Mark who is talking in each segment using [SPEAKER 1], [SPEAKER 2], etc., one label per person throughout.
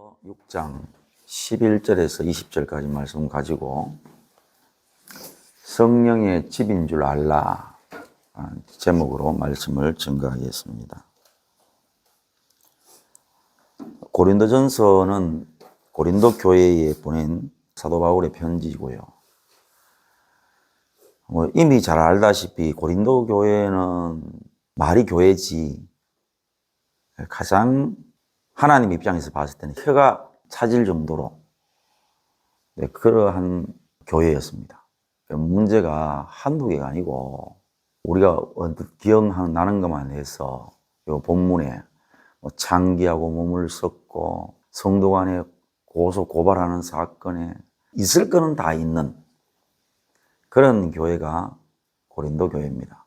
[SPEAKER 1] 고린도전서 6장 11절에서 20절까지 말씀 가지고 성령의 집인 줄 알라 제목으로 말씀을 증거하겠습니다. 고린도전서는 고린도 교회에 보낸 사도 바울의 편지고요. 이미 잘 알다시피 고린도 교회는 말이 교회지 가장 하나님 입장에서 봤을 때는 혀가 차질 정도로 그러한 교회였습니다. 문제가 한두 개가 아니고 우리가 언뜻 기억나는 것만 해서 이 본문에 창기하고 몸을 썩고 성도 간에 고소 고발하는 사건에 있을 거는 다 있는 그런 교회가 고린도 교회입니다.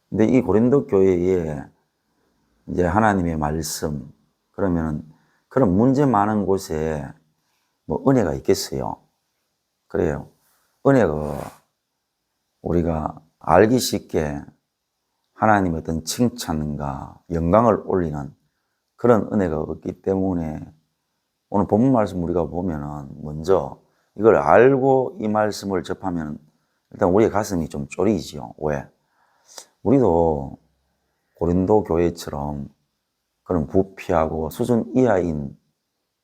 [SPEAKER 1] 근데 이 고린도 교회에 이제 하나님의 말씀, 그러면은 그런 문제 많은 곳에 은혜가 있겠어요. 그래요. 은혜가 우리가 알기 쉽게 하나님의 어떤 칭찬과 영광을 올리는 그런 은혜가 없기 때문에 오늘 본문 말씀 우리가 보면은 먼저 이걸 알고 이 말씀을 접하면 일단 우리의 가슴이 좀 쫄이지요. 왜? 우리도 고린도 교회처럼 그런 부피하고 수준 이하인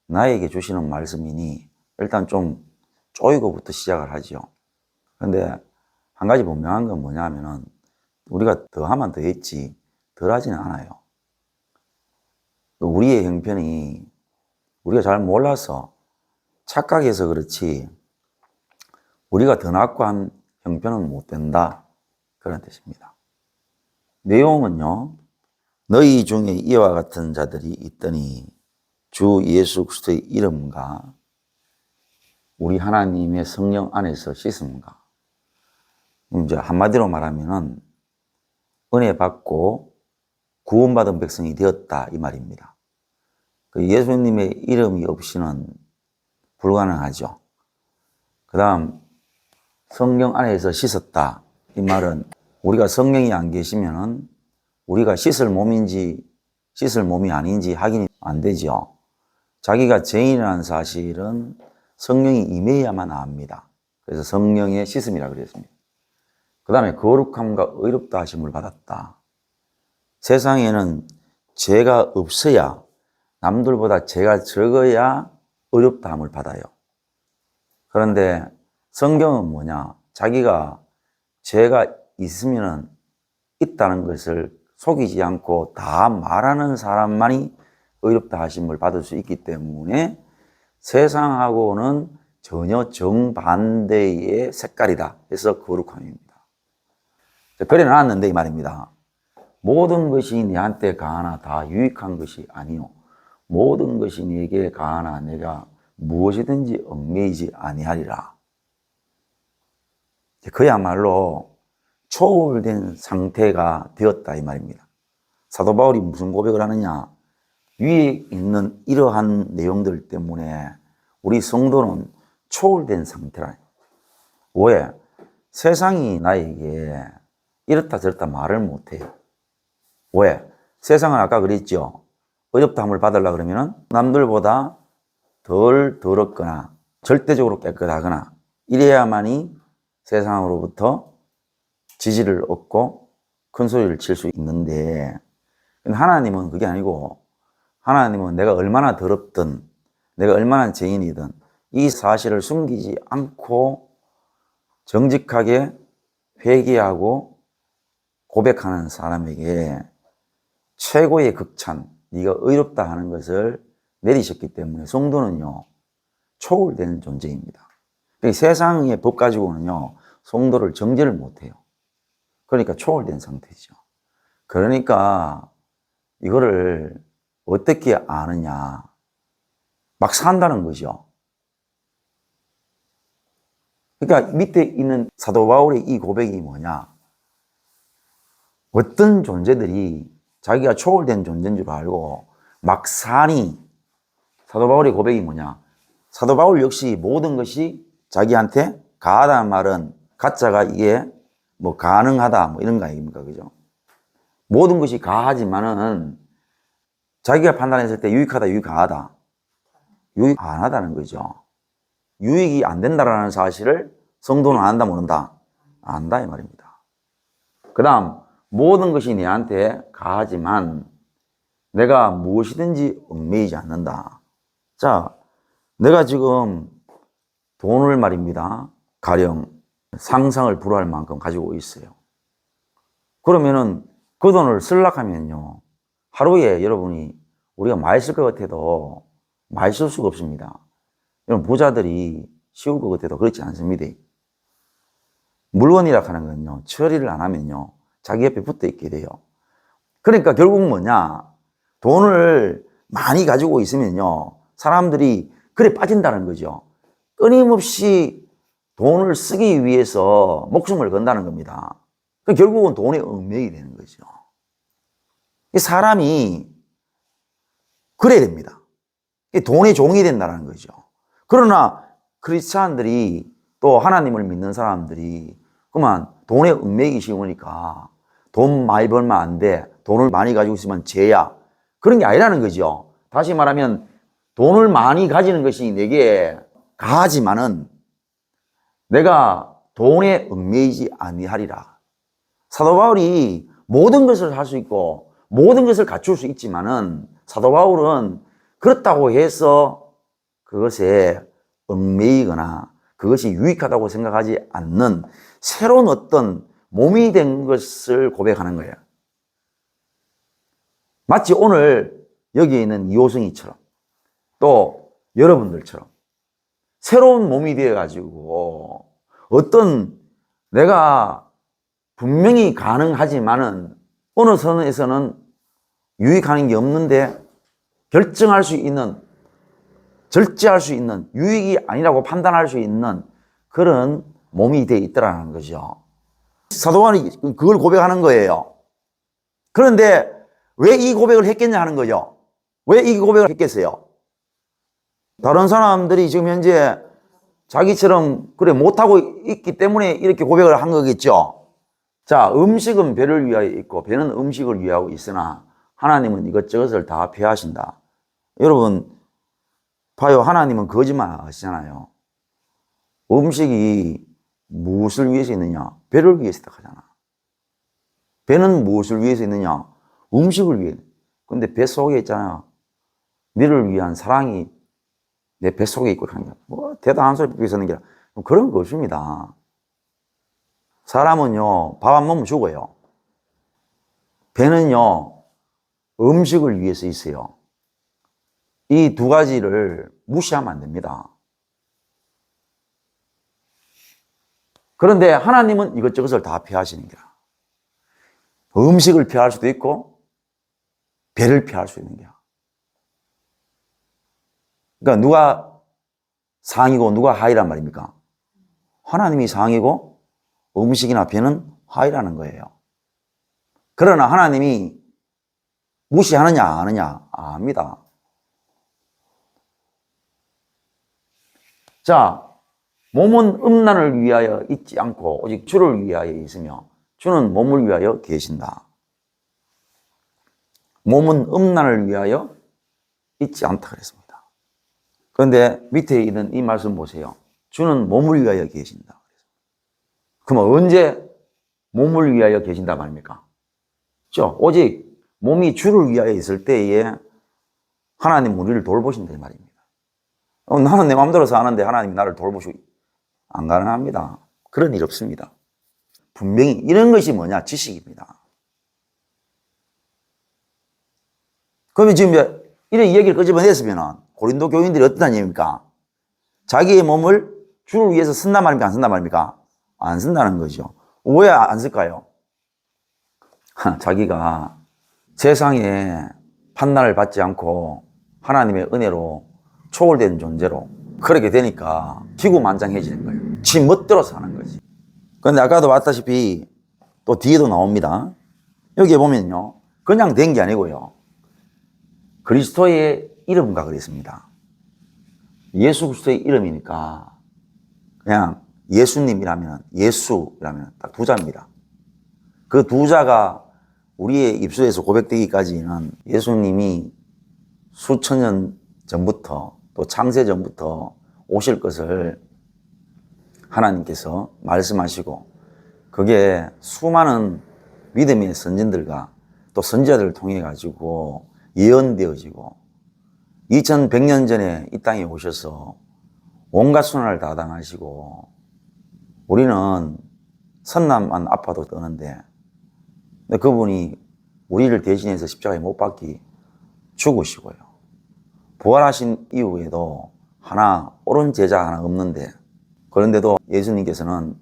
[SPEAKER 1] 나에게 주시는 말씀이니 일단 좀 쪼이고부터 시작을 하죠. 그런데 한 가지 분명한 건 뭐냐면은 우리가 더하면 더했지 덜하지는 않아요. 우리의 형편이 우리가 잘 몰라서 착각해서 그렇지 우리가 더 낫고 한 형편은 못 된다 그런 뜻입니다. 내용은요, 너희 중에 이와 같은 자들이 있더니 주 예수 그리스도의 이름과 우리 하나님의 성령 안에서 씻음과, 이제 한마디로 말하면은 은혜 받고 구원받은 백성이 되었다 이 말입니다. 예수님의 이름이 없이는 불가능하죠. 그 다음 성령 안에서 씻었다 이 말은 우리가 성령이 안 계시면은 우리가 씻을 몸인지 씻을 몸이 아닌지 확인이 안 되죠. 자기가 죄인이라는 사실은 성령이 임해야만 압니다. 그래서 성령의 씻음이라 그랬습니다. 그 다음에 거룩함과 의롭다 하심을 받았다. 세상에는 죄가 없어야, 남들보다 죄가 적어야 의롭다 함을 받아요. 그런데 성경은 뭐냐? 자기가 죄가 있으면 있다는 것을 속이지 않고 다 말하는 사람만이 의롭다 하심을 받을 수 있기 때문에 세상하고는 전혀 정반대의 색깔이다 해서 거룩함입니다. 그래 놨는데 이 말입니다. 모든 것이 내한테 가하나 다 유익한 것이 아니요 모든 것이 네게 가하나 내가 무엇이든지 얽매이지 아니하리라. 그야말로 초월된 상태가 되었다 이 말입니다. 사도 바울이 무슨 고백을 하느냐? 위에 있는 이러한 내용들 때문에 우리 성도는 초월된 상태라. 왜? 세상이 나에게 이렇다 저렇다 말을 못해요. 왜? 세상은 아까 그랬죠. 의롭다함을 받으려고 그러면은 남들보다 덜 더럽거나 절대적으로 깨끗하거나 이래야만이 세상으로부터 지지를 얻고 큰 소리를 칠 수 있는데 하나님은 그게 아니고 하나님은 내가 얼마나 더럽든 내가 얼마나 죄인이든 이 사실을 숨기지 않고 정직하게 회개하고 고백하는 사람에게 최고의 극찬, 네가 의롭다 하는 것을 내리셨기 때문에 성도는요 초월되는 존재입니다. 세상의 법 가지고는요 성도를 정죄를 못해요. 그러니까 초월된 상태죠. 그러니까 이거를 어떻게 아느냐? 막 산다는 거죠. 그러니까 밑에 있는 사도 바울의 이 고백이 뭐냐? 어떤 존재들이 자기가 초월된 존재인 줄 알고 막 사니 사도 바울의 고백이 뭐냐? 사도 바울 역시 모든 것이 자기한테 가하다는 말은 가짜가 이게 가능하다 이런 거 아닙니까? 그죠? 모든 것이 가하지만은 자기가 판단했을 때 유익하다, 유익하다. 유익 안 하다는 거죠. 유익이 안 된다라는 사실을 성도는 안다 모른다? 안다 이 말입니다. 그 다음 모든 것이 내한테 가하지만 내가 무엇이든지 얽매이지 않는다. 자, 내가 지금 돈을 말입니다. 가령 상상을 불허할 만큼 가지고 있어요. 그러면은 그 돈을 쓰려고 하면요. 하루에 여러분이 우리가 많이 쓸 것 같아도 많이 쓸 수가 없습니다. 여러분 부자들이 쉬울 것 같아도 그렇지 않습니다. 물건이라 하는 건요. 처리를 안 하면요. 자기 옆에 붙어 있게 돼요. 그러니까 결국 뭐냐. 돈을 많이 가지고 있으면요. 사람들이 그래 빠진다는 거죠. 끊임없이 돈을 쓰기 위해서 목숨을 건다는 겁니다. 결국은 돈에 얽매이게 되는 거죠. 사람이 그래야 됩니다. 돈의 종이 된다는 거죠. 그러나 크리스찬들이 또 하나님을 믿는 사람들이 그만 돈에 얽매이기 쉬우니까 돈 많이 벌면 안 돼. 돈을 많이 가지고 있으면 죄야. 그런 게 아니라는 거죠. 다시 말하면 돈을 많이 가지는 것이 내게 가하지만은 내가 돈에 얽매이지 아니하리라. 사도 바울이 모든 것을 할 수 있고 모든 것을 갖출 수 있지만은 사도 바울은 그렇다고 해서 그것에 얽매이거나 그것이 유익하다고 생각하지 않는 새로운 어떤 몸이 된 것을 고백하는 거예요. 마치 오늘 여기 있는 이호승이처럼 또 여러분들처럼 새로운 몸이 되어가지고 어떤 내가 분명히 가능하지만은 어느 선에서는 유익하는 게 없는데 결정할 수 있는, 절제할 수 있는, 유익이 아니라고 판단할 수 있는 그런 몸이 되어 있더라는 거죠. 사도 바울이 그걸 고백하는 거예요. 그런데 왜 이 고백을 했겠냐 하는 거죠. 왜 이 고백을 했겠어요? 다른 사람들이 지금 현재 자기처럼 그래 못하고 있기 때문에 이렇게 고백을 한 거겠죠. 자, 음식은 배를 위하여 있고 배는 음식을 위하여 있으나 하나님은 이것저것을 다 폐하신다. 여러분 봐요. 하나님은 거짓말 하시잖아요. 음식이 무엇을 위해서 있느냐? 배를 위해서 하잖아. 배는 무엇을 위해서 있느냐? 음식을 위해. 근데 배 속에 있잖아요. 너를 위한 사랑이 내 뱃속에 있고 하는 게 뭐 대단한 소리 듣고 있었는 게 그런 거 없습니다. 사람은요 밥 안 먹으면 죽어요. 배는요 음식을 위해서 있어요. 이 두 가지를 무시하면 안 됩니다. 그런데 하나님은 이것저것을 다 피하시는 거야. 음식을 피할 수도 있고 배를 피할 수 있는 거야. 그러니까 누가 상이고 누가 하이란 말입니까? 하나님이 상이고 음식이나 배는 하이라는 거예요. 그러나 하나님이 무시하느냐 안 하느냐 압니다. 자, 몸은 음란을 위하여 있지 않고 오직 주를 위하여 있으며 주는 몸을 위하여 계신다. 몸은 음란을 위하여 있지 않다 그랬습니다. 그런데 밑에 있는 이 말씀 보세요. 주는 몸을 위하여 계신다. 그러면 언제 몸을 위하여 계신다 말입니까? 오직 몸이 주를 위하여 있을 때에 하나님 우리를 돌보신다 이 말입니다. 나는 내 마음대로 사는데 하나님이 나를 돌보시고 안 가능합니다. 그런 일 없습니다. 분명히 이런 것이 뭐냐? 지식입니다. 그러면 지금 이런 이야기를 끄집어냈으면 고린도 교인들이 어떠한 얘기입니까? 자기의 몸을 주를 위해서 쓴단 말입니까? 안 쓴단 말입니까? 안 쓴다는 거죠. 왜 안 쓸까요? 자기가 세상에 판단을 받지 않고 하나님의 은혜로 초월된 존재로 그렇게 되니까 기구만장해지는 거예요. 지 멋대로 사는 거지. 그런데 아까도 봤다시피 또 뒤에도 나옵니다. 여기에 보면요. 그냥 된 게 아니고요. 그리스도의 이름과 그랬습니다. 예수 그리스도의 이름이니까 그냥 예수님이라면 예수라면 딱 두 자입니다. 그 두 자가 우리의 입술에서 고백되기까지는 예수님이 수천 년 전부터 또 창세전부터 오실 것을 하나님께서 말씀하시고 그게 수많은 믿음의 선진들과 또 선지자들을 통해 가지고 예언되어지고 2100년 전에 이 땅에 오셔서 온갖 순환을 다 당하시고 우리는 선남만 아파도 떠는데 그분이 우리를 대신해서 십자가에 못 박기 죽으시고요. 부활하신 이후에도 하나 옳은 제자 하나 없는데 그런데도 예수님께서는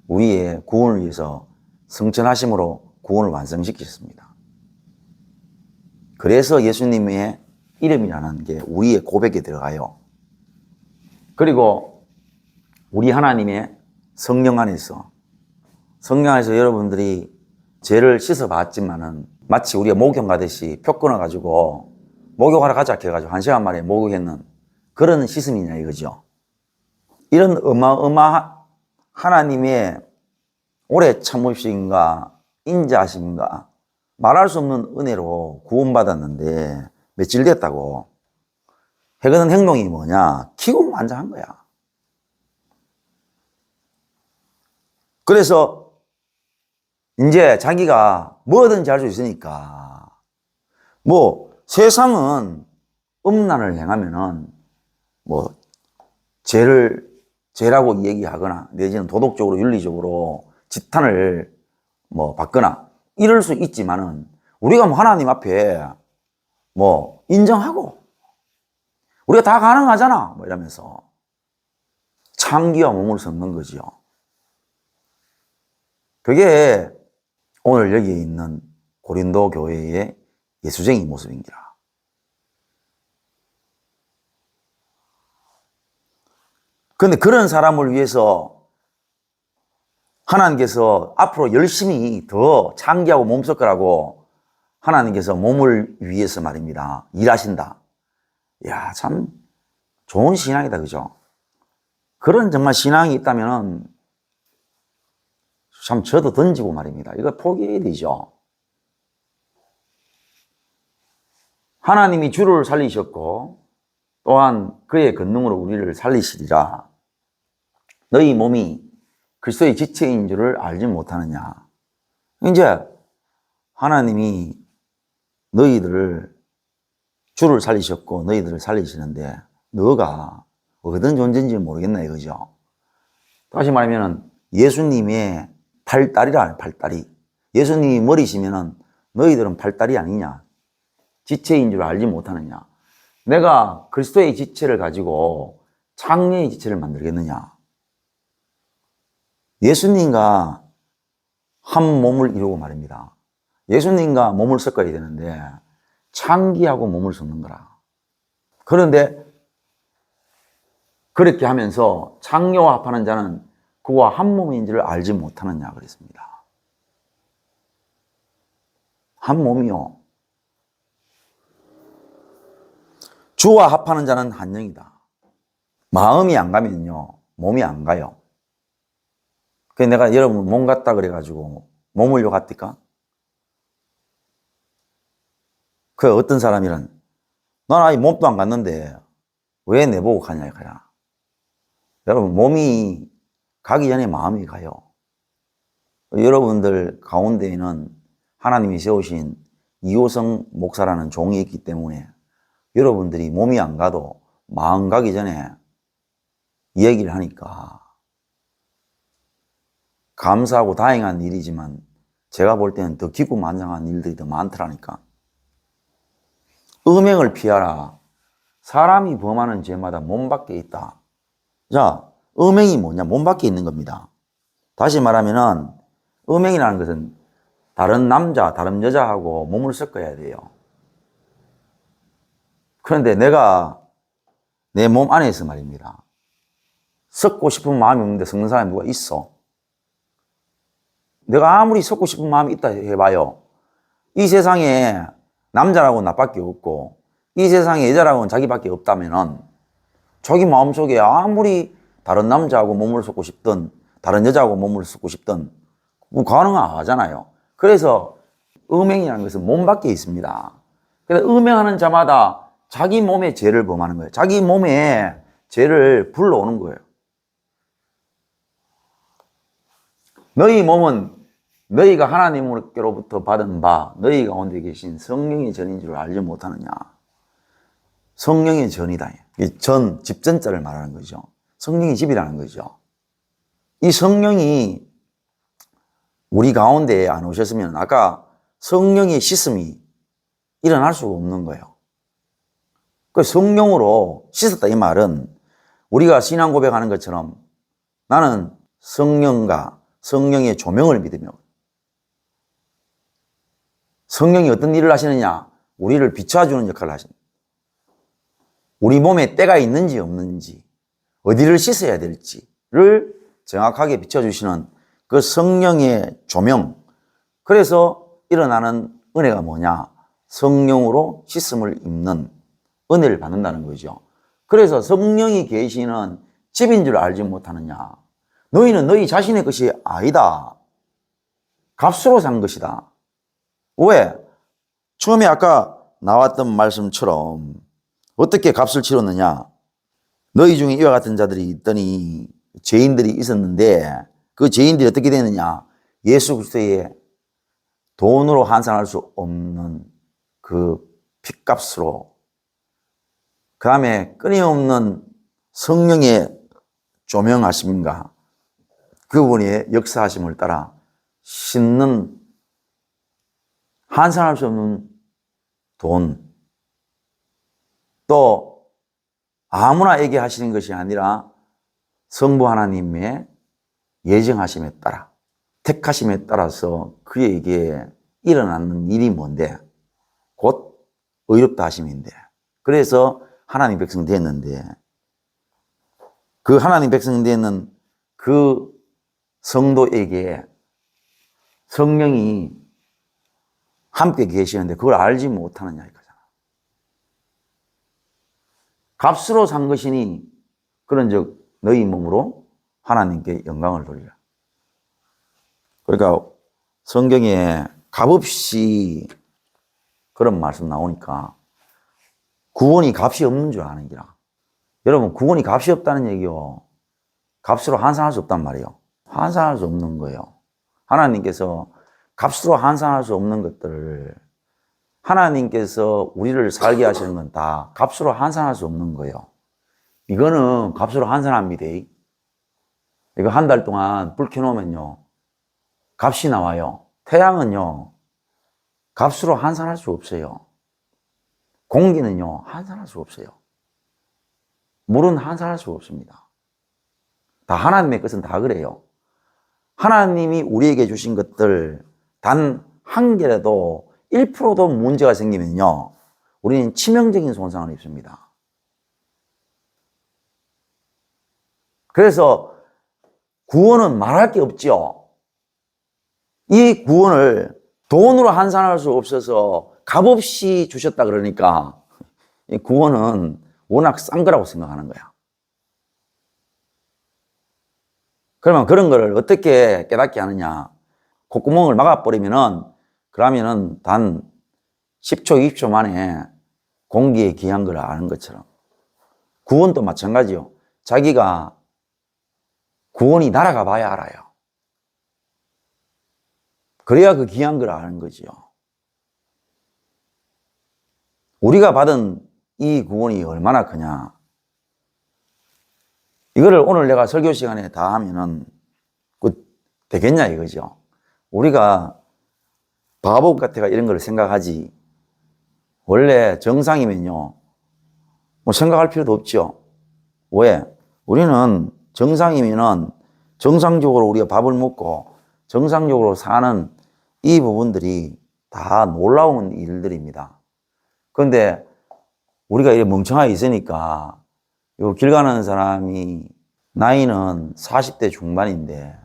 [SPEAKER 1] 우리의 구원을 위해서 성천하심으로 구원을 완성시키셨습니다. 그래서 예수님의 이름이라는 게 우리의 고백에 들어가요. 그리고 우리 하나님의 성령 안에서 여러분들이 죄를 씻어봤지만은 마치 우리가 목욕 가듯이 표 끊어가지고 목욕하러 가자 해가지고 1시간 만에 목욕했는 그런 씻음이냐 이거죠. 이런 어마어마한 하나님의 오래 참으심과 인자하심과 말할 수 없는 은혜로 구원받았는데 며칠 됐다고 해거는 행동이 뭐냐? 기고만장한 거야. 그래서 이제 자기가 뭐든지 할 수 있으니까 뭐 세상은 음란을 행하면은 뭐 죄라고 얘기하거나 내지는 도덕적으로 윤리적으로 지탄을 뭐 받거나 이럴 수 있지만은 우리가 뭐 하나님 앞에 뭐 인정하고 우리가 다 가능하잖아 뭐 이러면서 창기와 몸을 섞는 거지요. 그게 오늘 여기에 있는 고린도 교회의 예수쟁이 모습인기라. 그런데 그런 사람을 위해서 하나님께서 앞으로 열심히 더 창기하고 몸 섞으라고 하나님께서 몸을 위해서 말입니다. 일하신다. 이야, 참 좋은 신앙이다. 그죠? 그런 정말 신앙이 있다면 참 저도 던지고 말입니다. 이거 포기해야 되죠. 하나님이 주를 살리셨고 또한 그의 권능으로 우리를 살리시리라. 너희 몸이 그리스도의 지체인 줄을 알지 못하느냐. 이제 하나님이 너희들을 주를 살리셨고 너희들을 살리시는데 너가 어떤 존재인지 모르겠나 이거죠. 다시 말하면 예수님의 팔다리라, 팔다리. 예수님이 머리시면은 너희들은 팔다리 아니냐. 지체인 줄 알지 못하느냐. 내가 그리스도의 지체를 가지고 창녀의 지체를 만들겠느냐. 예수님과 한 몸을 이루고 말입니다. 예수님과 몸을 섞어야 되는데 창기하고 몸을 섞는 거라. 그런데 그렇게 하면서 창녀와 합하는 자는 그와 한 몸인지를 알지 못하느냐 그랬습니다. 한 몸이요. 주와 합하는 자는 한 영이다. 마음이 안 가면요 몸이 안 가요. 그래서 내가 여러분 몸 같다 그래가지고 몸을 요 같을까? 그 어떤 사람이란 난 아예 몸도 안 갔는데 왜 내보고 가냐 이거야. 여러분 몸이 가기 전에 마음이 가요. 여러분들 가운데에는 하나님이 세우신 이호성 목사라는 종이 있기 때문에 여러분들이 몸이 안 가도 마음 가기 전에 얘기를 하니까 감사하고 다행한 일이지만 제가 볼 때는 더 기고만장한 일들이 더 많더라니까. 음행을 피하라. 사람이 범하는 죄마다 몸 밖에 있다. 자, 음행이 뭐냐? 몸 밖에 있는 겁니다. 다시 말하면은 음행이라는 것은 다른 남자, 다른 여자하고 몸을 섞어야 돼요. 그런데 내가 내 몸 안에서 말입니다. 섞고 싶은 마음이 없는데 섞는 사람이 누가 있어? 내가 아무리 섞고 싶은 마음이 있다 해봐요. 이 세상에 남자라고는 나밖에 없고 이 세상에 여자라고는 자기밖에 없다면은 자기 마음속에 아무리 다른 남자하고 몸을 섞고 싶든 다른 여자하고 몸을 섞고 싶든 뭐 가능하잖아요. 그래서 음행이라는 것은 몸 밖에 있습니다. 그래서 음행하는 자마다 자기 몸에 죄를 범하는 거예요. 자기 몸에 죄를 불러오는 거예요. 너희 몸은 너희가 하나님께로부터 받은 바 너희 가운데 계신 성령의 전인 줄 알지 못하느냐. 성령의 전이다. 전, 집전자를 말하는 거죠. 성령의 집이라는 거죠. 이 성령이 우리 가운데에 안 오셨으면 아까 성령의 씻음이 일어날 수가 없는 거예요. 그 성령으로 씻었다 이 말은 우리가 신앙 고백하는 것처럼 나는 성령과 성령의 조명을 믿으며 성령이 어떤 일을 하시느냐? 우리를 비춰주는 역할을 하십니다. 우리 몸에 때가 있는지 없는지 어디를 씻어야 될지를 정확하게 비춰주시는 그 성령의 조명. 그래서 일어나는 은혜가 뭐냐? 성령으로 씻음을 입는 은혜를 받는다는 거죠. 그래서 성령이 계시는 집인 줄 알지 못하느냐. 너희는 너희 자신의 것이 아니다. 값으로 산 것이다. 왜? 처음에 아까 나왔던 말씀처럼 어떻게 값을 치렀느냐? 너희 중에 이와 같은 자들이 있더니 죄인들이 있었는데 그 죄인들이 어떻게 되느냐? 예수 그리스도의 돈으로 환산할 수 없는 그 핏값으로 그 다음에 끊임없는 성령의 조명하심인가 그분의 역사하심을 따라 씻는 환산할 수 없는 돈, 또 아무나에게 하시는 것이 아니라 성부 하나님의 예정하심에 따라 택하심에 따라서 그에게 일어나는 일이 뭔데? 곧 의롭다 하심인데 그래서 하나님 백성 됐는데 그 하나님 백성 되는 그 성도에게 성령이 함께 계시는데 그걸 알지 못하느냐 이거잖아. 값으로 산 것이니 그런즉 너희 몸으로 하나님께 영광을 돌리라. 그러니까 성경에 값없이 그런 말씀 나오니까 구원이 값이 없는 줄 아는 기라. 여러분 구원이 값이 없다는 얘기요. 값으로 환산할 수 없단 말이에요. 환산할 수 없는 거예요. 하나님께서 값으로 환산할 수 없는 것들을 하나님께서 우리를 살게 하시는 건 다 값으로 환산할 수 없는 거예요. 이거는 값으로 환산합니다. 이거 한 달 동안 불 켜놓으면요. 값이 나와요. 태양은요. 값으로 환산할 수 없어요. 공기는요. 환산할 수 없어요. 물은 환산할 수 없습니다. 다 하나님의 것은 다 그래요. 하나님이 우리에게 주신 것들 단 한 개라도 1%도 문제가 생기면요. 우리는 치명적인 손상을 입습니다. 그래서 구원은 말할 게 없죠. 이 구원을 돈으로 환산할 수 없어서 값없이 주셨다 그러니까 이 구원은 워낙 싼 거라고 생각하는 거야. 그러면 그런 거를 어떻게 깨닫게 하느냐. 콧구멍을 그러면은 단 10초, 20초 만에 공기에 귀한 걸 아는 것처럼. 구원도 마찬가지요. 자기가 구원이 날아가 봐야 알아요. 그래야 그 귀한 걸 아는 거지요. 우리가 받은 이 구원이 얼마나 크냐. 이거를 오늘 내가 설교 시간에 다 하면은 되겠냐 이거죠. 우리가 바보 같아가 이런 걸 생각하지. 원래 정상이면요. 뭐 생각할 필요도 없죠. 왜? 우리는 정상이면은 정상적으로 우리가 밥을 먹고 정상적으로 사는 이 부분들이 다 놀라운 일들입니다. 그런데 우리가 이렇게 멍청하게 있으니까 요 길 가는 사람이 나이는 40대 중반인데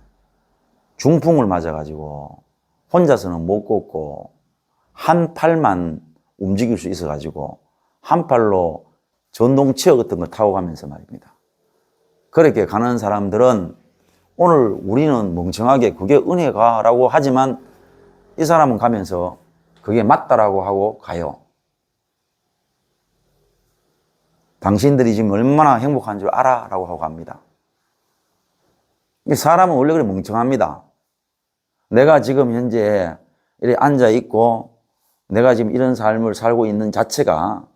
[SPEAKER 1] 중풍을 맞아가지고 혼자서는 못 걷고 한 팔만 움직일 수 있어가지고 한 팔로 전동체어 같은 거 타고 가면서 말입니다. 그렇게 가는 사람들은 오늘 우리는 멍청하게 그게 은혜가라고 하지만 이 사람은 가면서 그게 맞다라고 하고 가요. 당신들이 지금 얼마나 행복한 줄 알아? 라고 하고 갑니다. 사람은 원래 그래 멍청합니다. 내가 지금 현재 이렇게 앉아 있고 내가 지금 이런 삶을 살고 있는 자체가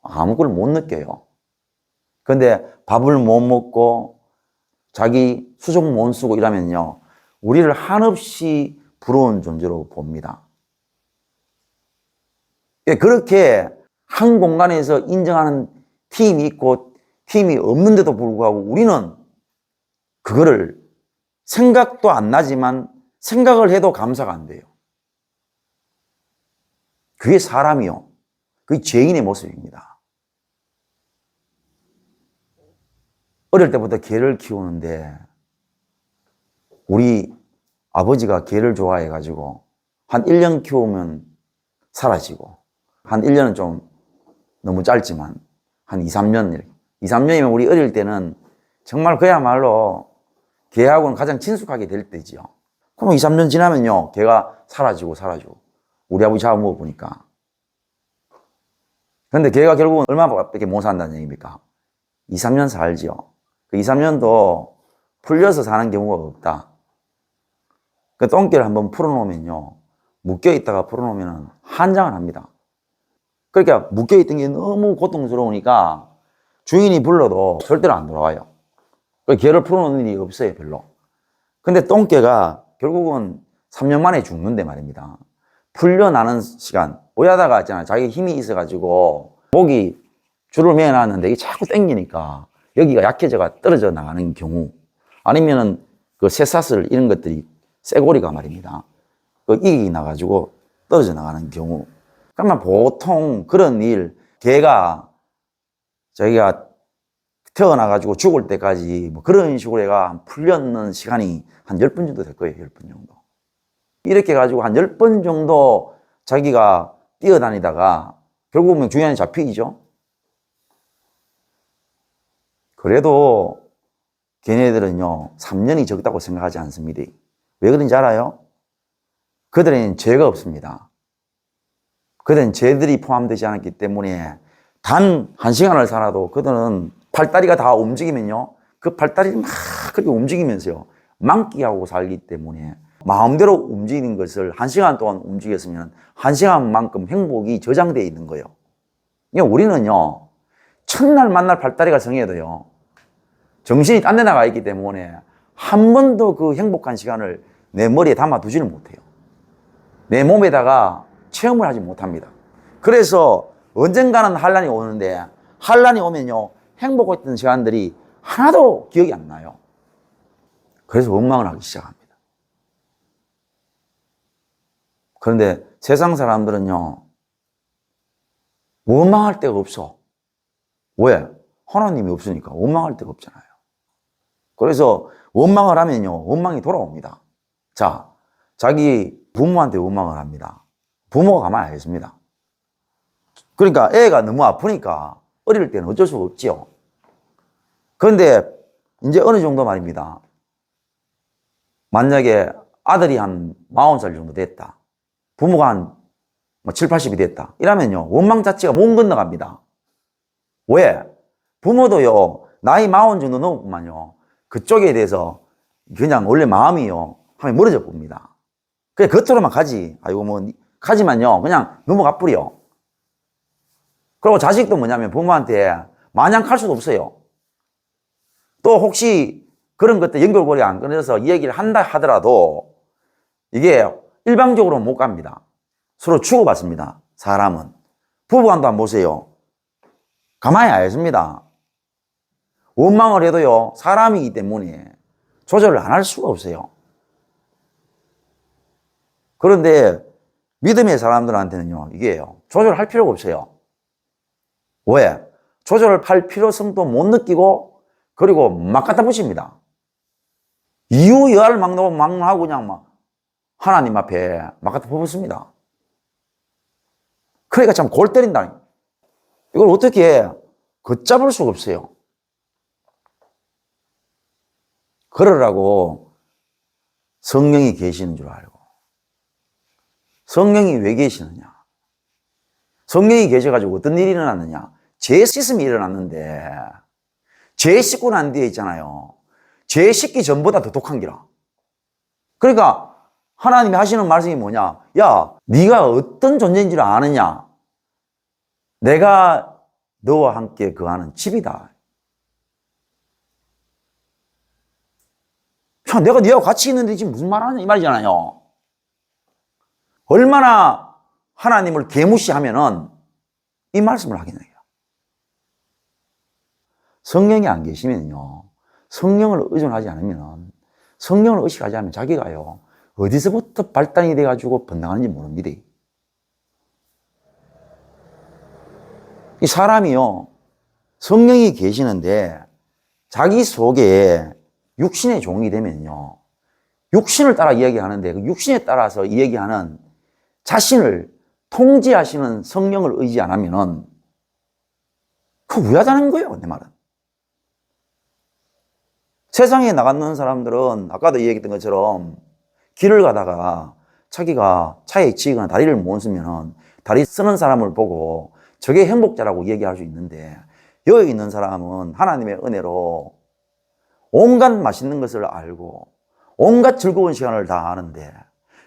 [SPEAKER 1] 아무 걸 못 느껴요. 근데 밥을 못 먹고 자기 수족 못 쓰고 이러면요, 우리를 한없이 부러운 존재로 봅니다. 그렇게 한 공간에서 인정하는 팀이 있고 팀이 없는데도 불구하고 우리는 그거를 생각도 안 나지만 생각을 해도 감사가 안 돼요. 그게 사람이요. 그게 죄인의 모습입니다. 어릴 때부터 개를 키우는데 우리 아버지가 개를 좋아해가지고 한 1년 키우면 사라지고 한 1년은 좀 너무 짧지만 한 2, 3년 2, 3년이면 우리 어릴 때는 정말 그야말로 개하고는 가장 친숙하게 될 때지요. 그럼 2, 3년 지나면요, 개가 사라지고 우리 아버지 잡아먹어보니까. 근데 개가 결국은 얼마밖에 못 산다는 얘기입니까? 2, 3년 살지요. 그 2, 3년도 풀려서 사는 경우가 없다. 그 똥개를 한번 풀어놓으면요, 묶여있다가 풀어놓으면 한장을 합니다. 그러니까 묶여있던 게 너무 고통스러우니까 주인이 불러도 절대로 안 돌아와요. 개를 풀어놓는 일이 없어요, 별로. 근데 똥개가 결국은 3년 만에 죽는데 말입니다. 풀려나는 시간, 오야다가 있잖아요. 자기 힘이 있어가지고 목이 줄을 매어놨는데 이게 자꾸 땡기니까 여기가 약해져가 떨어져 나가는 경우, 아니면은 그 쇠사슬 이런 것들이 쇠고리가 말입니다. 그 이익이 나가지고 떨어져 나가는 경우. 그러면 보통 그런 일, 개가 자기가 태어나가지고 죽을 때까지 뭐 그런 식으로 해가 풀려는 시간이 한 10번 정도 될 거예요. 10번 정도. 이렇게 해가지고 한 10번 정도 자기가 뛰어다니다가 결국은 중요한 잡히죠. 그래도 걔네들은요, 3년이 적다고 생각하지 않습니다. 왜 그런지 알아요? 그들에는 죄가 없습니다. 그들은 죄들이 포함되지 않았기 때문에 단 1시간을 살아도 그들은 팔다리가 다 움직이면요, 그 팔다리를 막 그렇게 움직이면서요, 만끽하고 살기 때문에 마음대로 움직이는 것을 1시간 동안 움직였으면 1시간만큼 행복이 저장되어 있는 거예요. 우리는요, 첫날 만날 팔다리가 성해도요, 정신이 딴 데 나가 있기 때문에 한 번도 그 행복한 시간을 내 머리에 담아두지를 못해요. 내 몸에다가 체험을 하지 못합니다. 그래서 언젠가는 환란이 오는데, 환란이 오면요, 행복했던 시간들이 하나도 기억이 안 나요. 그래서 원망을 하기 시작합니다. 그런데 세상 사람들은요, 원망할 데가 없어. 왜? 하나님이 없으니까 원망할 데가 없잖아요. 그래서 원망을 하면요, 원망이 돌아옵니다. 자, 자기 부모한테 원망을 합니다. 부모가 가만히 안 있습니다. 그러니까 애가 너무 아프니까 어릴 때는 어쩔 수가 없지요. 그런데 이제 어느 정도 말입니다. 만약에 아들이 한 40살 정도 됐다. 부모가 한 7, 80이 됐다. 이러면요, 원망 자체가 못 건너갑니다. 왜? 부모도요, 나이 40 정도 넘었구만요, 그쪽에 대해서 그냥 원래 마음이요, 하면 멀어져 봅니다. 그냥 겉으로만 가지. 아이고, 뭐, 가지만요, 그냥 넘어가 뿌려. 그리고 자식도 뭐냐면 부모한테 마냥 갈 수도 없어요. 또 혹시 그런 것들 연결고리 안 끊어져서 이 얘기를 한다 하더라도 이게 일방적으로 못 갑니다. 서로 주고받습니다. 사람은. 부부간도 한번 보세요. 가만히 안 있습니다. 원망을 해도요, 사람이기 때문에 조절을 안 할 수가 없어요. 그런데 믿음의 사람들한테는요, 이게요, 조절할 필요가 없어요. 왜? 조절을 할 필요성도 못 느끼고, 그리고 막 갖다 붙입니다. 이유 여하를 막 하고 그냥 막 하나님 앞에 막 갖다 퍼붓습니다. 그러니까 참 골 때린다. 이걸 어떻게 걷잡을 수가 없어요. 그러라고 성령이 계시는 줄 알고. 성령이 왜 계시느냐? 성령이 계셔가지고 어떤 일이 일어났느냐? 죄 씻음이 일어났는데 죄 씻고 난 뒤에 있잖아요. 죄 씻기 전보다 더 독한 기라. 그러니까 하나님이 하시는 말씀이 뭐냐? 야, 네가 어떤 존재인지를 아느냐? 내가 너와 함께 거하는 집이다. 야, 내가 네하고 같이 있는데 지금 무슨 말 하냐 이 말이잖아요. 얼마나 하나님을 개무시하면은 이 말씀을 하겠네요. 성령이 안 계시면요, 성령을 의존하지 않으면, 성령을 의식하지 않으면 자기가요 어디서부터 발단이 돼가지고 번당하는지 모릅니다. 이 사람이요 성령이 계시는데 자기 속에 육신의 종이 되면요, 육신을 따라 이야기하는데 그 육신에 따라서 이야기하는 자신을 통제하시는 성령을 의지 안 하면은 그거 우야다는 거예요, 내 말은. 세상에 나가는 사람들은 아까도 얘기했던 것처럼 길을 가다가 자기가 차에 치거나 다리를 못 쓰면은 다리 쓰는 사람을 보고 저게 행복자라고 얘기할 수 있는데, 여기 있는 사람은 하나님의 은혜로 온갖 맛있는 것을 알고 온갖 즐거운 시간을 다 아는데,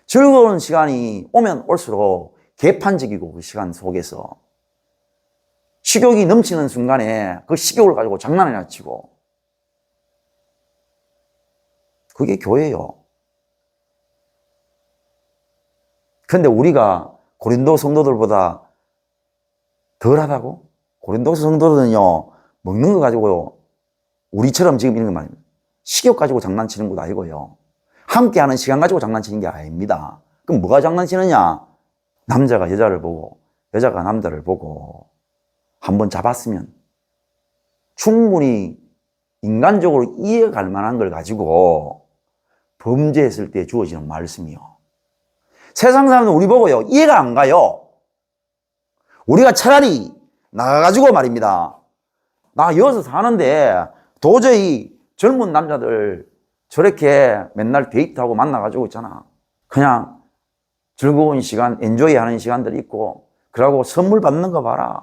[SPEAKER 1] 즐거운 시간이 오면 올수록 개판적이고 그 시간 속에서 식욕이 넘치는 순간에 그 식욕을 가지고 장난이나 치고, 그게 교회예요. 그런데 우리가 고린도 성도들보다 덜하다고? 고린도 성도들은요, 먹는 거 가지고 우리처럼 지금 이런 거 말입니다. 식욕 가지고 장난치는 것도 아니고요, 함께하는 시간 가지고 장난치는 게 아닙니다. 그럼 뭐가 장난치느냐? 남자가 여자를 보고 여자가 남자를 보고 한번 잡았으면 충분히 인간적으로 이해갈 만한 걸 가지고 범죄했을 때 주어지는 말씀이요. 세상 사람들은 우리 보고요 이해가 안 가요. 우리가 차라리 나가가지고 말입니다, 나 여기서 사는데 도저히 젊은 남자들 저렇게 맨날 데이트하고 만나가지고 있잖아, 그냥 즐거운 시간, 엔조이 하는 시간들이 있고, 그러고 선물 받는 거 봐라,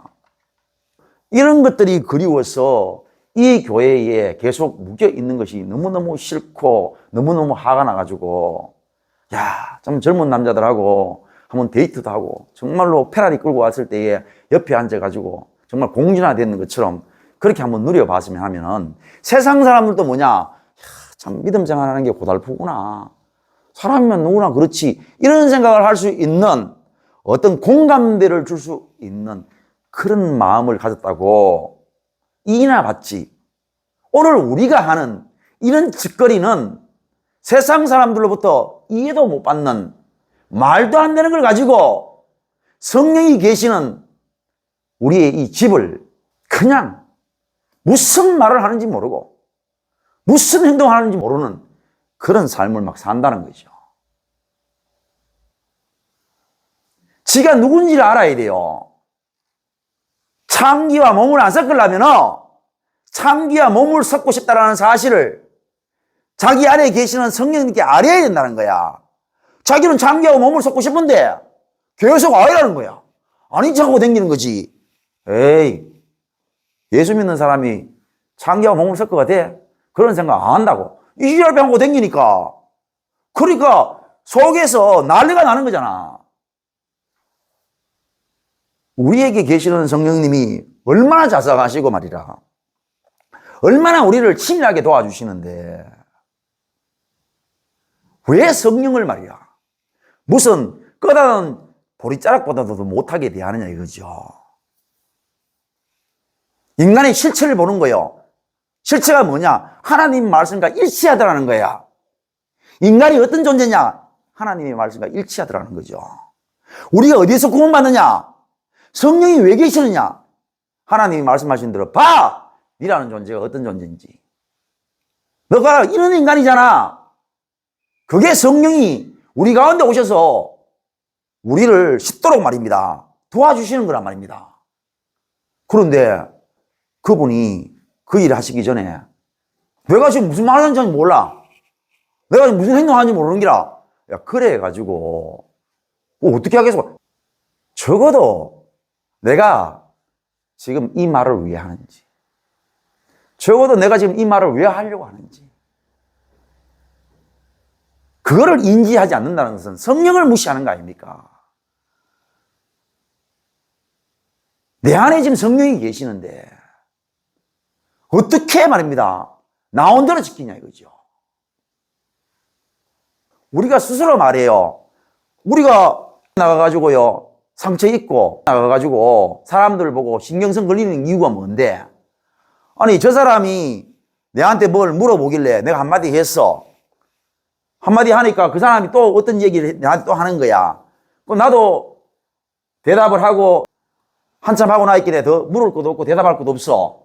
[SPEAKER 1] 이런 것들이 그리워서 이 교회에 계속 묶여 있는 것이 너무너무 싫고 너무너무 화가 나가지고, 야, 좀 젊은 남자들하고 한번 데이트도 하고 정말로 페라리 끌고 왔을 때에 옆에 앉아가지고 정말 공진화되는 것처럼 그렇게 한번 누려봤으면 하면은, 세상 사람들도 뭐냐, 야, 참 믿음생활하는 게 고달프구나, 사람이면 누구나 그렇지, 이런 생각을 할 수 있는 어떤 공감대를 줄 수 있는 그런 마음을 가졌다고 이나 받지. 오늘 우리가 하는 이런 짓거리는 세상 사람들로부터 이해도 못 받는 말도 안 되는 걸 가지고 성령이 계시는 우리의 이 집을 그냥 무슨 말을 하는지 모르고 무슨 행동을 하는지 모르는 그런 삶을 막 산다는 거죠. 지가 누군지를 알아야 돼요. 참기와 몸을 안 섞으려면 참기와 몸을 섞고 싶다는 사실을 자기 안에 계시는 성령님께 알아야 된다는 거야. 자기는 참기하고 몸을 섞고 싶은데 계속 아니라는 거야. 아닌 척하고 다니는 거지. 에이, 예수 믿는 사람이 참기하고 몸을 섞어가 돼? 그런 생각 안 한다고. 이 지랄 하고 다니니까. 그러니까 속에서 난리가 나는 거잖아. 우리에게 계시는 성령님이 얼마나 자상하시고 말이라, 얼마나 우리를 친밀하게 도와주시는데 왜 성령을 말이야 무슨 꺼다는 보리자락보다도 못하게 대하느냐 이거죠. 인간의 실체를 보는 거예요. 실체가 뭐냐? 하나님 말씀과 일치하더라는 거야. 인간이 어떤 존재냐? 하나님의 말씀과 일치하더라는 거죠. 우리가 어디서 구원받느냐? 성령이 왜 계시느냐? 하나님이 말씀하신 대로 봐! 니라는 존재가 어떤 존재인지. 너가 이런 인간이잖아. 그게 성령이 우리 가운데 오셔서 우리를 쉽도록 말입니다 도와주시는 거란 말입니다. 그런데 그분이 그 일을 하시기 전에 내가 지금 무슨 말 하는지 몰라, 내가 무슨 행동하는지 모르는 기라, 야, 그래 가지고 어떻게 하겠어. 적어도 내가 지금 이 말을 왜 하는지, 적어도 내가 지금 이 말을 왜 하려고 하는지, 그거를 인지하지 않는다는 것은 성령을 무시하는 거 아닙니까? 내 안에 지금 성령이 계시는데 어떻게 말입니다. 나온 대로 지키냐 이거죠. 우리가 스스로 말해요. 우리가 나가가지고요, 상처 입고 나가가지고 사람들 보고 신경성 걸리는 이유가 뭔데? 아니, 저 사람이 내한테 뭘 물어보길래 내가 한마디 했어. 한마디 하니까 그 사람이 또 어떤 얘기를 나한테 또 하는 거야. 그럼 나도 대답을 하고 한참 하고 나있길래 더 물을 것도 없고 대답할 것도 없어.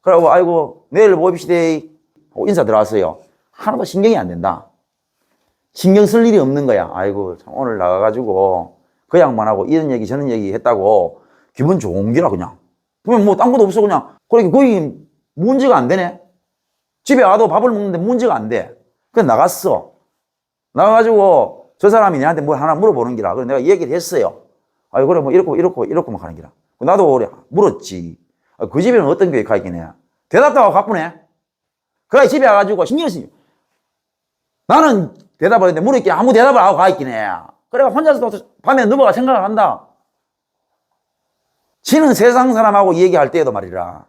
[SPEAKER 1] 그러고 아이고 내일 봅시다 인사 들어왔어요. 하나도 신경이 안 된다. 신경 쓸 일이 없는 거야. 아이고 참 오늘 나가가지고 그 양반하고 이런 얘기 저런 얘기 했다고 기분 좋은 기라 그냥. 그러면 뭐 딴 것도 없어 그냥. 그러니까 거의 문제가 안 되네. 집에 와도 밥을 먹는데 문제가 안 돼. 그래서 나갔어. 나가가지고 저 사람이 내한테 뭘 하나 물어보는 기라. 그래서 내가 얘기를 했어요. 아이고 그래 뭐 이렇고 막 하는 기라. 나도 물었지. 그 집에는 어떤 교회 가 있긴 해. 대답도 하고 가쁘네. 그래 집에 와가지고 신경 쓰니. 나는 대답을 했는데 물었기 아무 대답을 하고 가 있긴 해. 그래 혼자서도 밤에 넘어가 생각을 한다. 지는 세상 사람하고 얘기할 때에도 말이라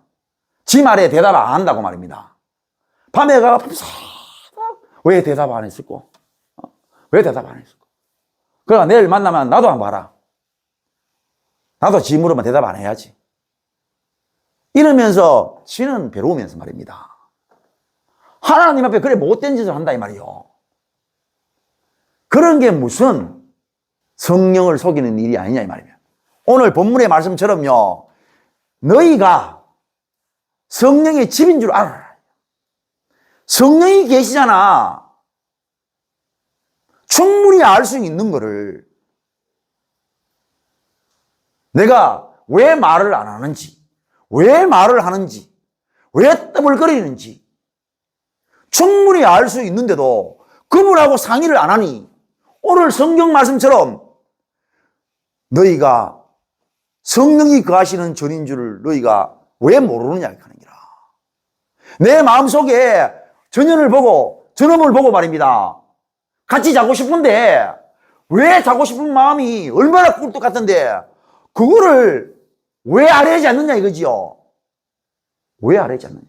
[SPEAKER 1] 지 말에 대답 안 한다고 말입니다. 밤에 가가 왜 대답 안 했을까? 왜 대답 안 했을까? 그러니까 내일 만나면 나도 한번 봐라. 나도 지 물으면 대답 안 해야지. 이러면서 지는 괴로우면서 말입니다. 하나님 앞에 그래 못된 짓을 한다 이 말이요. 그런 게 무슨 성령을 속이는 일이 아니냐 이 말이에요. 오늘 본문의 말씀처럼요. 너희가 성령의 집인 줄 알아라. 성령이 계시잖아. 충분히 알 수 있는 거를 내가 왜 말을 안 하는지, 왜 말을 하는지, 왜 떠벌거리는지 충분히 알 수 있는데도 그분하고 상의를 안 하니 오늘 성경 말씀처럼 너희가 성령이 거하시는 전인 줄을 너희가 왜 모르느냐 하는 기라. 내 마음속에 전염을 보고 저놈을 보고 말입니다. 같이 자고 싶은데 왜 자고 싶은 마음이 얼마나 꿀떡 같은데 그거를 왜 알아야지 않느냐 이거지요. 왜 알아야지 않느냐.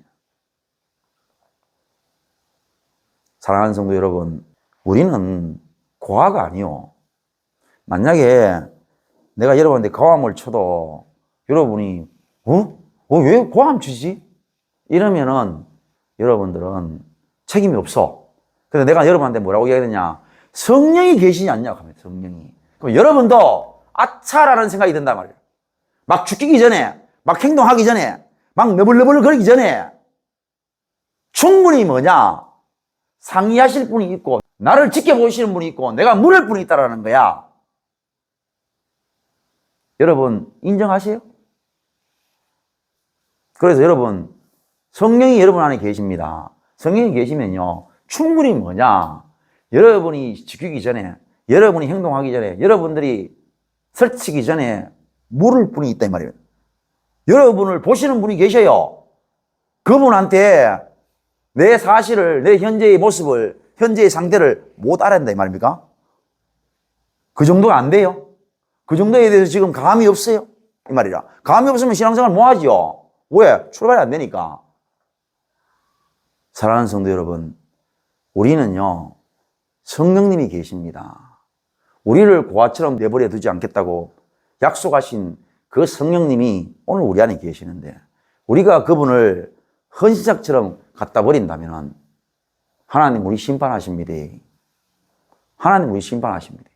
[SPEAKER 1] 사랑하는 성도 여러분, 우리는 고아가 아니요. 만약에 내가 여러분한테 고함을 쳐도 여러분이 왜 고함 치지? 이러면은 여러분들은 책임이 없어. 그래서 내가 여러분한테 뭐라고 얘기하느냐? 성령이 계시지 않냐 하면 성령이. 그럼 여러분도 아차라는 생각이 든단 말이에요. 막 죽기 전에, 막 행동하기 전에, 막 너블너블 거리기 전에 충분히 뭐냐? 상의하실 분이 있고 나를 지켜보시는 분이 있고 내가 물을 분이 있다라는 거야. 여러분 인정하세요? 그래서 여러분 성령이 여러분 안에 계십니다. 성령이 계시면요 충분히 뭐냐? 여러분이 지키기 전에, 여러분이 행동하기 전에, 여러분들이 설치기 전에 물을 분이 있다 이 말이에요. 여러분을 보시는 분이 계셔요. 그분한테 내 사실을, 내 현재의 모습을, 현재의 상태를 못 알아낸다 이 말입니까? 그 정도가 안 돼요. 그 정도에 대해서 지금 감이 없어요 이 말이라. 감이 없으면 신앙생활 뭐 하지요? 왜? 출발이 안 되니까. 사랑하는 성도 여러분, 우리는요 성령님이 계십니다. 우리를 고아처럼 내버려 두지 않겠다고 약속하신 그 성령님이 오늘 우리 안에 계시는데 우리가 그분을 헌신작처럼 갖다 버린다면 하나님 우리 심판하십니다. 하나님 우리 심판하십니다.